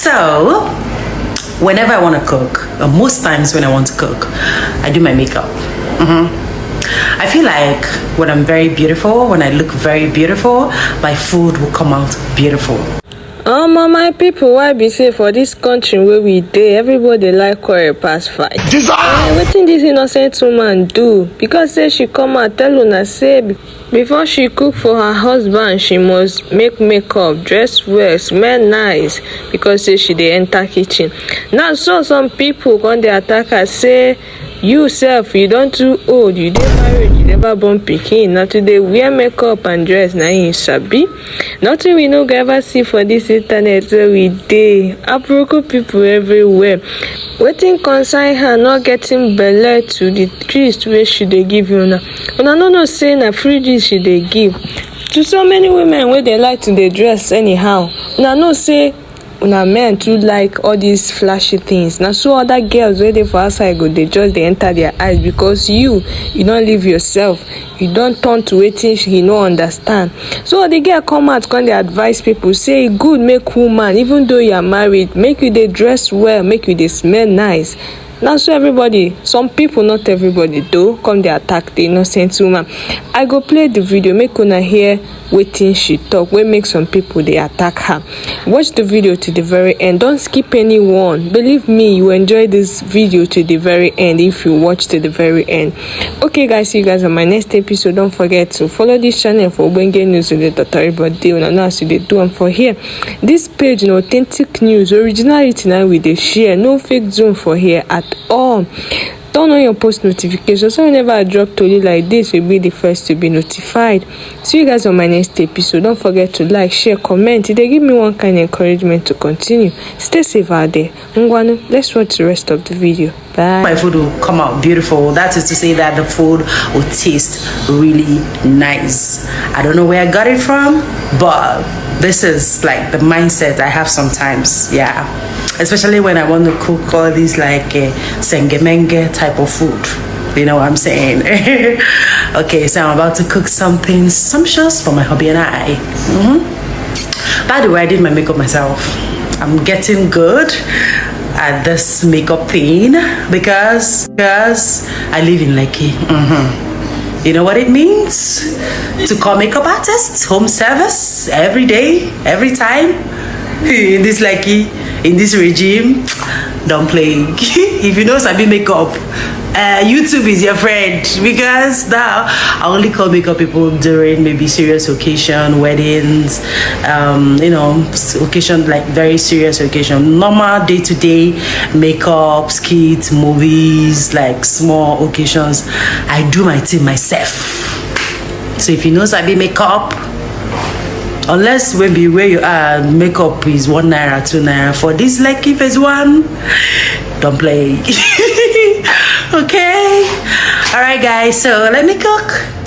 So, whenever I want to cook, or most times when I want to cook, I do my makeup. I feel like when I'm very beautiful, when I look very beautiful, my food will come out beautiful. My people, why be say for this country where we dey, everybody like quarrel pass fight. Wetin this innocent woman do? Because say she come out tell una say before she cook for her husband, she must make makeup, dress well, smell nice, because say she dey enter kitchen. Now so some people come dey attack her say, you sef, you don too old, you dey married, you never born pikin, na to dey wear makeup and dress na you sabi. Nothing we no go ever see for this internet where we dey. Aproko people everywhere. Wetin concern her not getting belle to the gist wey she dey give una. Una no know say na free gist she dey give to so many women wey dey like to dey dress anyhow. Una know say una men too like all these flashy things. Now so other girls wey dey for outside go dey just dey enter their eyes because you don't live yourself, you don't turn to wetin she no understand. So the girl come out come dey advise people say e good make woman, even though you are married, make you dey dress well, make you dey smell nice. Now so everybody, some people, not everybody though, come dey attack the innocent woman. I go play the video make una hear wetin she talk wey make some people dey attack her. Watch the video to the very end, don't skip anyone. Believe me, you enjoy this video to the very end if you watch to the very end. Okay guys, see you guys on my next episode. Don't forget to follow this channel for Ogbonge news with the Totori body. Una know as you dey do am for here. This page na authentic news, originality na we dey share, no fake zone for here at all. Turn on your post notifications so whenever I drop to you like this, you'll be the first to be notified. See you guys on my next episode. Don't forget to like, share, comment. They give me one kind of encouragement to continue. Stay safe out there. Ngwanu, let's watch the rest of the video. Bye. My food will come out beautiful. That is to say that the food will taste really nice. I don't know where I got it from, but this is like the mindset I have sometimes. Yeah, especially when I want to cook all these like sengemenge type of food. You know what I'm saying? Okay, so I'm about to cook something sumptuous for my hubby and I. By the way, I did my makeup myself. I'm getting good at this makeup thing because I live in Lekki. You know what it means to call makeup artist, home service, every day, every time. In this Lekki, in this regime, don't play. If you know Sabi makeup, YouTube is your friend, because now I only call makeup people during maybe serious occasion, weddings, you know, occasion like very serious occasion. Normal day-to-day makeup, skits, movies, like small occasions, I do my thing myself. So if you know Sabi makeup, unless maybe where you are makeup is 1 naira, 2 naira, for this like if it's one, don't play. Okay, all right guys, so let me cook.